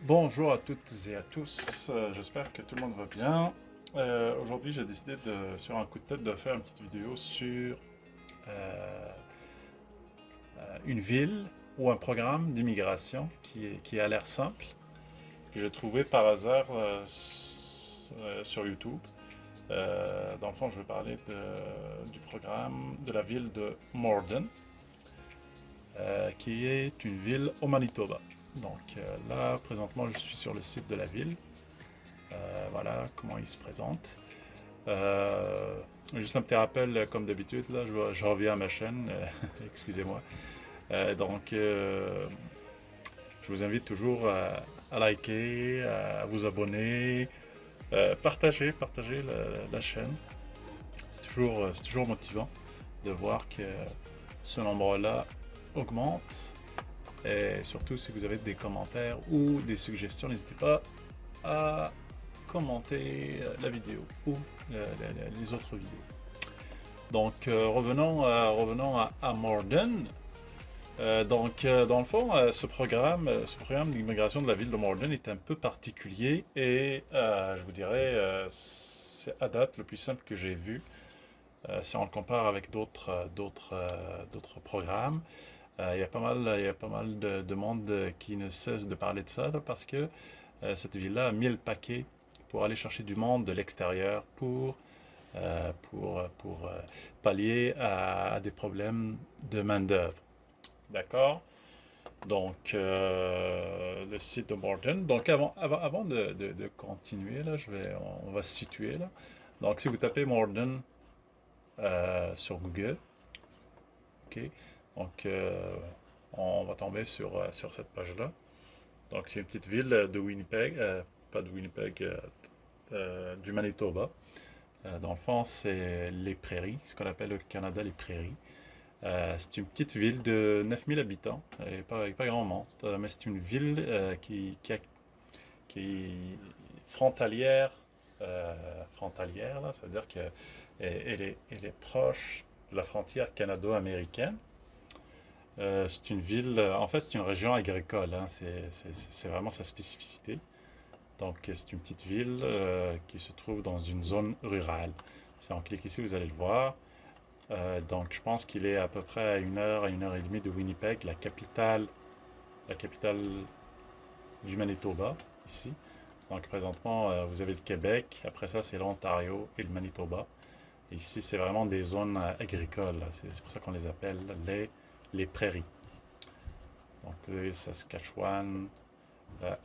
Bonjour à toutes et à tous, j'espère que tout le monde va bien. Aujourd'hui j'ai décidé sur un coup de tête de faire une petite vidéo sur euh, une ville ou un programme d'immigration qui a l'air simple, que j'ai trouvé par hasard sur YouTube. Dans le fond je vais parler du programme de la ville de Morden, qui est une ville au Manitoba. Donc là présentement je suis sur le site de la ville. Voilà comment il se présente. Euh, Juste un petit rappel, comme d'habitude, là, je reviens à ma chaîne, excusez-moi. Je vous invite toujours à liker, à vous abonner, partager la chaîne. C'est toujours motivant de voir que ce nombre-là augmente. Et surtout, si vous avez des commentaires ou des suggestions, n'hésitez pas à commenter la vidéo ou les autres vidéos. Donc revenons à Morden. Dans le fond, ce programme d'immigration de la ville de Morden est un peu particulier et je vous dirais, c'est à date le plus simple que j'ai vu si on le compare avec d'autres programmes. Il y a pas mal de monde qui ne cesse de parler de ça là, parce que cette ville-là a mis le paquet pour aller chercher du monde de l'extérieur pour pallier à des problèmes de main-d'œuvre. D'accord? Donc, le site de Morton. Donc, avant de continuer, là, on va se situer là. Donc, si vous tapez Morden sur Google, ok, donc on va tomber sur cette page-là. Donc, c'est une petite ville de Winnipeg, pas de Winnipeg, du Manitoba. Dans le fond, c'est les prairies, ce qu'on appelle au Canada les prairies. C'est une petite ville de 9000 habitants, et pas grand monde, mais c'est une ville qui est frontalière. Frontalière, là, ça veut dire qu'elle est proche de la frontière canado-américaine. C'est une ville, en fait, c'est une région agricole, hein, c'est vraiment sa spécificité. Donc, c'est une petite ville qui se trouve dans une zone rurale. Si on clique ici, vous allez le voir. Donc, je pense qu'il est à peu près à une heure et demie de Winnipeg, la capitale du Manitoba, ici. Donc, présentement, vous avez le Québec. Après ça, c'est l'Ontario et le Manitoba. Et ici, c'est vraiment des zones agricoles. C'est pour ça qu'on les appelle les prairies. Donc, vous avez Saskatchewan,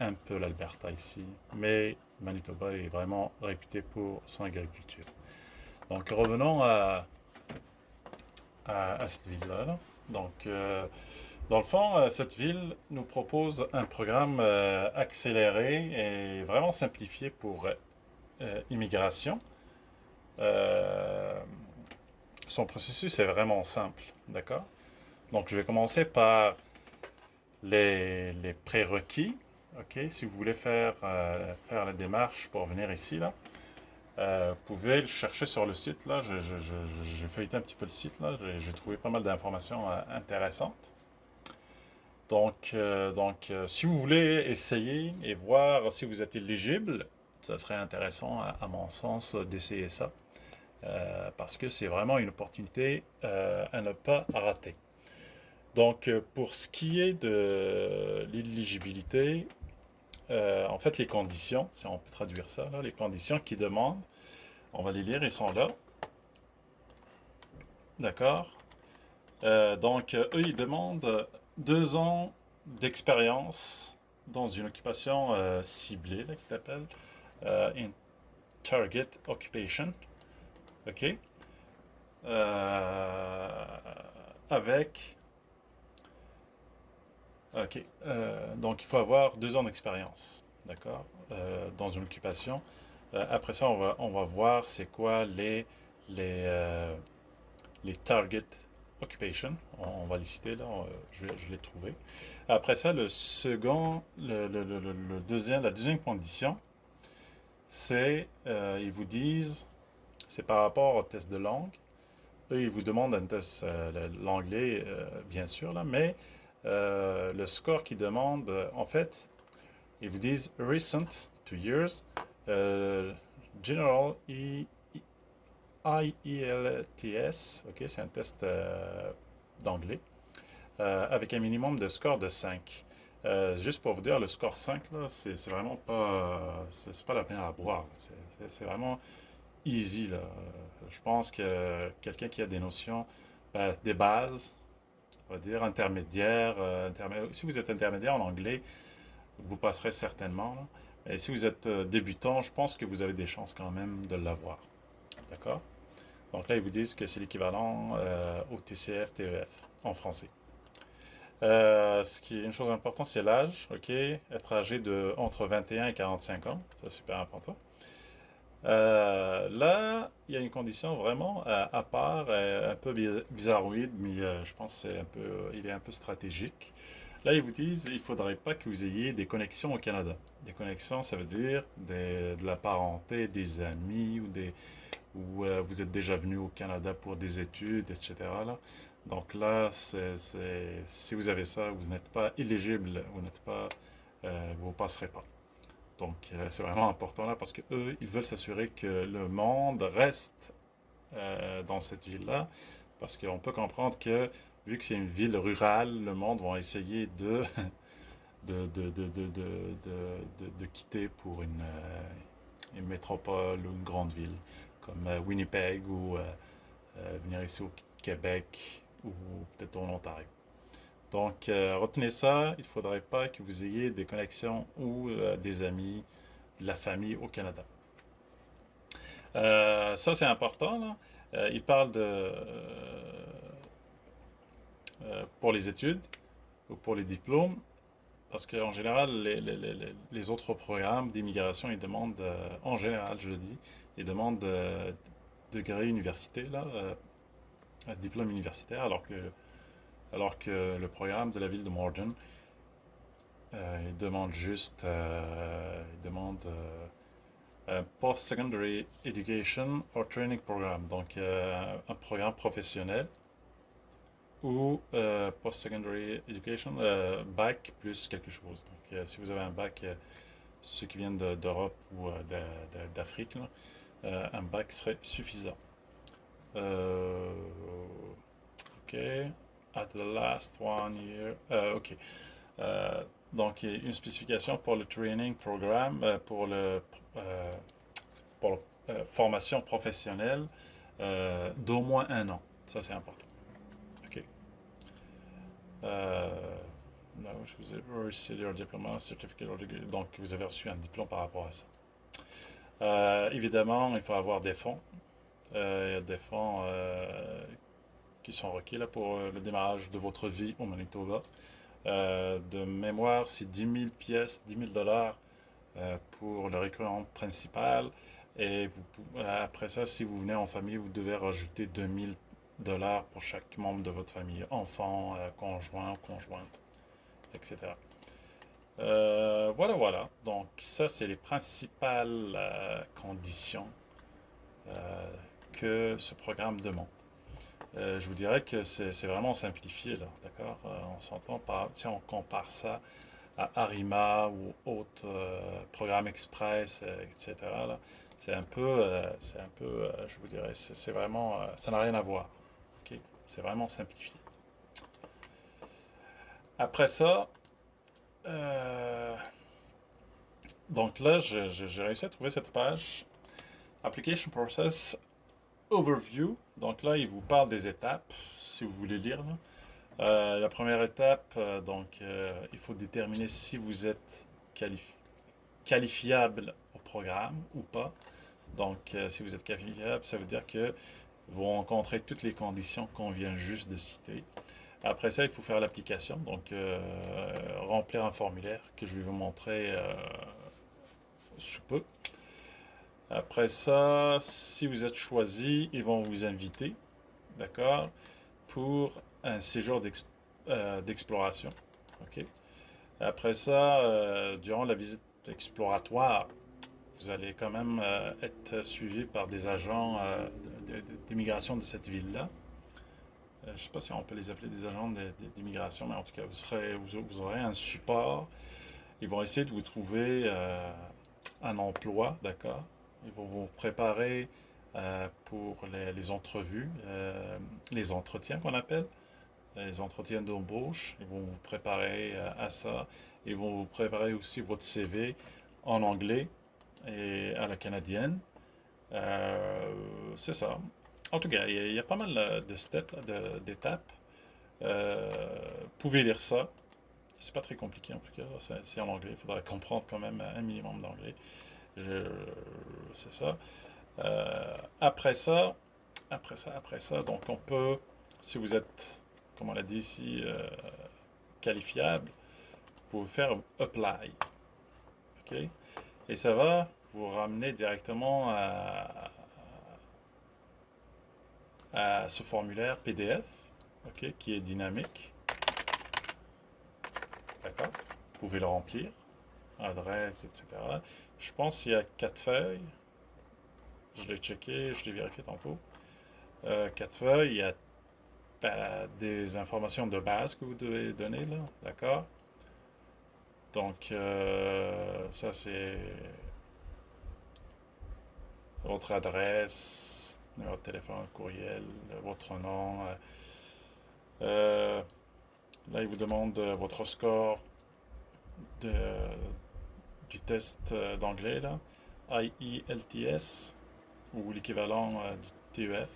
un peu l'Alberta ici. Mais Manitoba est vraiment réputé pour son agriculture. Donc, revenons à cette ville-là. Là. Donc, dans le fond, cette ville nous propose un programme accéléré et vraiment simplifié pour immigration. Euh, Son processus est vraiment simple, d'accord? Donc, je vais commencer par les prérequis. Ok, si vous voulez faire la démarche pour venir ici, là, vous pouvez le chercher sur le site. Là, j'ai feuilleté un petit peu le site. Là, j'ai trouvé pas mal d'informations intéressantes. Si vous voulez essayer et voir si vous êtes éligible, ça serait intéressant, à mon sens, d'essayer ça. Parce que c'est vraiment une opportunité à ne pas rater. Donc, pour ce qui est de l'éligibilité, en fait, les conditions, si on peut traduire ça, là, les conditions qui demandent, on va les lire, ils sont là. D'accord? Eux, ils demandent 2 ans d'expérience dans une occupation ciblée, là, qui s'appelle une target occupation. OK? Euh, avec. OK. Donc, il faut avoir 2 ans d'expérience. D'accord? Dans une occupation. Après ça, on va voir c'est quoi les, euh, les target occupation. On va les citer là, je l'ai trouvé. Après ça, le second, le deuxième, la deuxième condition, c'est, ils vous disent, c'est par rapport au test de langue. Eux, ils vous demandent un test, l'anglais, bien sûr, là, mais le score qu'ils demandent, en fait, Ils vous disent recent 2 years, general IELTS, ok, c'est un test d'anglais, avec un minimum de score de 5. Juste pour vous dire, le score 5, là, c'est vraiment pas, c'est pas la peine à boire. C'est vraiment easy, là. Je pense que quelqu'un qui a des notions, des bases, on va dire intermédiaires, si vous êtes intermédiaire en anglais, vous passerez certainement, là. Et si vous êtes débutant, je pense que vous avez des chances quand même de l'avoir. D'accord? Donc là, ils vous disent que c'est l'équivalent au TCF, TEF en français. Ce qui est une chose importante, c'est l'âge, ok? Être âgé de entre 21 et 45 ans, c'est super important. Là, il y a une condition vraiment à part, un peu bizarroïde, mais je pense que il est un peu stratégique. Là, ils vous disent il ne faudrait pas que vous ayez des connexions au Canada. Des connexions, ça veut dire de la parenté, des amis ou vous êtes déjà venu au Canada pour des études, etc. là. Donc là, si vous avez ça, vous n'êtes pas éligible, vous ne passerez pas. Donc c'est vraiment important là parce que eux, ils veulent s'assurer que le monde reste dans cette ville-là parce qu'on peut comprendre que vu que c'est une ville rurale, le monde va essayer de quitter pour une métropole ou une grande ville comme Winnipeg ou venir ici au Québec ou peut-être en Ontario. Donc, retenez ça, il ne faudrait pas que vous ayez des connexions ou des amis, de la famille au Canada. Ça, c'est important, là. Il parle pour les études ou pour les diplômes, parce qu'en général, les autres programmes d'immigration, ils demandent, en général, je le dis, ils demandent degré université, là, un diplôme universitaire, alors que le programme de la ville de Morden, il demande juste, un Post-Secondary Education or Training Program, donc un programme professionnel ou Post-Secondary Education, bac plus quelque chose. Donc si vous avez un bac, ceux qui viennent d'Europe ou d'Afrique, là, un bac serait suffisant. Ok. At the last 1 year. Ok. Euh, donc, une spécification pour le training programme, euh, pour la formation professionnelle d'au moins 1 an. Ça, c'est important. OK. Euh, no, vous avez reçu your diploma, certificate or degree. Donc, vous avez reçu un diplôme par rapport à ça. Évidemment, il faut avoir des fonds. Il y a des fonds qui sont requis là, pour le démarrage de votre vie au Manitoba. De mémoire, c'est 10 000 pièces, 10 000 dollars pour le récurrent principal. Et après ça, si vous venez en famille, vous devez rajouter 2000 dollars pour chaque membre de votre famille, enfant, conjoint, conjointe, etc. Voilà, voilà. Donc ça, c'est les principales conditions euh, que ce programme demande. Je vous dirais que c'est vraiment simplifié, là, d'accord? On s'entend pas, si on compare ça à Arima ou autres programmes express, etc. là, je vous dirais, c'est vraiment, ça n'a rien à voir. Ok. C'est vraiment simplifié. Après ça, euh, donc là, j'ai réussi à trouver cette page Application Process Overview. Donc là, il vous parle des étapes, si vous voulez lire, là. La première étape, il faut déterminer si vous êtes qualifiable au programme ou pas. Donc, si vous êtes qualifiable, ça veut dire que vous rencontrez toutes les conditions qu'on vient juste de citer. Après ça, il faut faire l'application, donc remplir un formulaire que je vais vous montrer sous peu. Après ça, si vous êtes choisi, ils vont vous inviter, d'accord, pour un séjour d'exploration. Ok. Après ça, durant la visite exploratoire, vous allez quand même être suivi par des agents d'immigration de cette ville-là. Je ne sais pas si on peut les appeler des agents d'immigration, mais en tout cas, vous aurez un support Ils vont essayer de vous trouver un emploi, d'accord? Ils vont vous préparer pour les entrevues, les entretiens qu'on appelle, les entretiens d'embauche. Ils vont vous préparer à ça. Ils vont vous préparer aussi votre CV en anglais et à la canadienne. C'est ça. En tout cas, il y a pas mal de steps, d'étapes. Vous pouvez lire ça. C'est pas très compliqué en tout cas. C'est en anglais. Il faudra comprendre quand même un minimum d'anglais. C'est ça. Après ça, donc on peut, si vous êtes, comme on l'a dit ici, qualifiable, vous pouvez faire apply. OK? Et ça va vous ramener directement à ce formulaire PDF, OK, qui est dynamique. D'accord? Vous pouvez le remplir, adresse, etc. Je pense qu'il y a 4 feuilles. Je l'ai checké, je l'ai vérifié tantôt. 4 feuilles, il y a des informations de base que vous devez donner là, d'accord? Donc, ça c'est votre adresse, numéro de téléphone, courriel, votre nom. Là, il vous demande votre score de, du test d'anglais, là, IELTS, ou l'équivalent du TEF.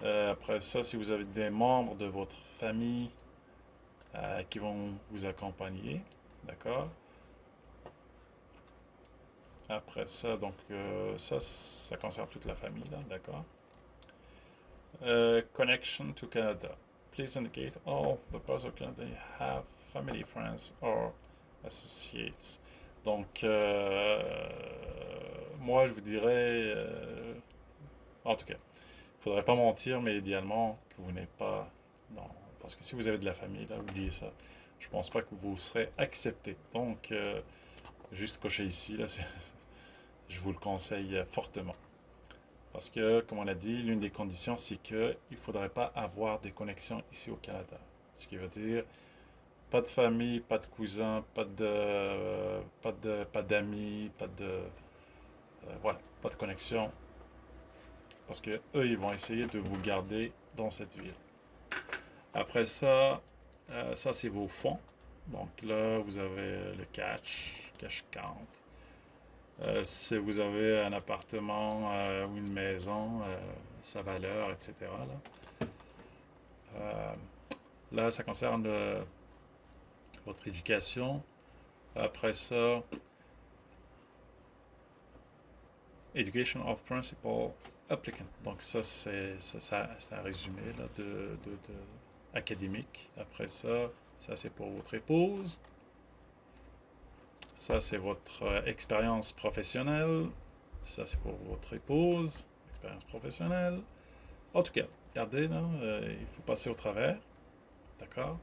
Après ça, si vous avez des membres de votre famille qui vont vous accompagner, d'accord? Après ça, donc ça concerne toute la famille, là, d'accord? Connection to Canada. Please indicate all the parts of Canada you have family, friends, or associates. Donc, moi, je vous dirais, en tout cas, il faudrait pas mentir, mais idéalement que vous n'ayez pas, non, parce que si vous avez de la famille, là, oubliez ça. Je pense pas que vous serez accepté. Donc, juste cocher ici, là, je vous le conseille fortement. Parce que, comme on l'a dit, l'une des conditions, c'est qu'il ne faudrait pas avoir des connexions ici au Canada. Ce qui veut dire pas de famille, pas de cousins, pas d'amis, voilà, pas de connexion. Parce que eux, ils vont essayer de vous garder dans cette ville. Après ça, ça c'est vos fonds. Donc là, vous avez le cash count. Si vous avez un appartement ou une maison, sa valeur, etc. Là, ça concerne votre éducation. Après ça, Education of Principal Applicant. Donc ça, c'est un résumé là, académique. Après ça, c'est pour votre épouse. Ça, c'est votre expérience professionnelle. Ça, c'est pour votre épouse. Expérience professionnelle. En tout cas, regardez, là, il faut passer au travers. D'accord?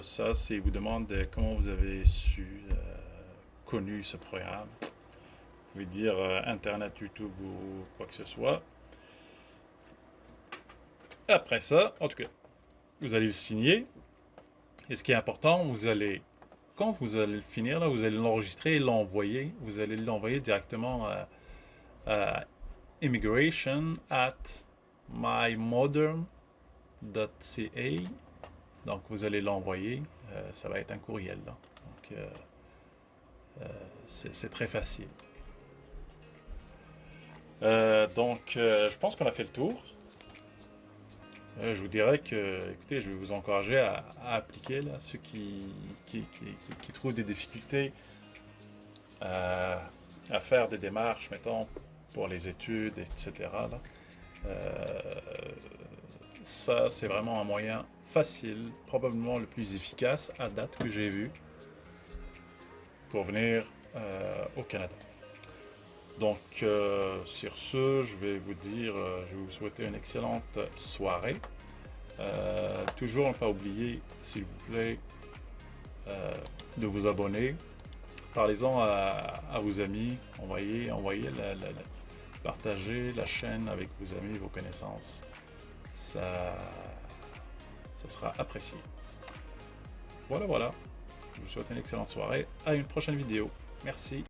Ça, c'est vous demande comment vous avez connu ce programme. Vous pouvez dire Internet, YouTube ou quoi que ce soit. Après ça, en tout cas, vous allez le signer. Et ce qui est important, quand vous allez le finir, là, vous allez l'enregistrer et l'envoyer. Vous allez l'envoyer directement à immigration@mymodern.ca. Donc, vous allez l'envoyer. Ça va être un courriel. Là. Donc, c'est très facile. Je pense qu'on a fait le tour. Je vous dirais que, écoutez, je vais vous encourager à appliquer là, ceux qui trouvent des difficultés à faire des démarches, mettons, pour les études, etc. Là. Ça, c'est vraiment un moyen facile, probablement le plus efficace à date que j'ai vu pour venir au Canada. Donc, sur ce, je vais vous dire, je vais vous souhaiter une excellente soirée. Toujours ne pas oublier, s'il vous plaît, de vous abonner. Parlez-en à vos amis. Partagez la chaîne avec vos amis, vos connaissances. Ça sera apprécié. Voilà. Je vous souhaite une excellente soirée. À une prochaine vidéo. Merci.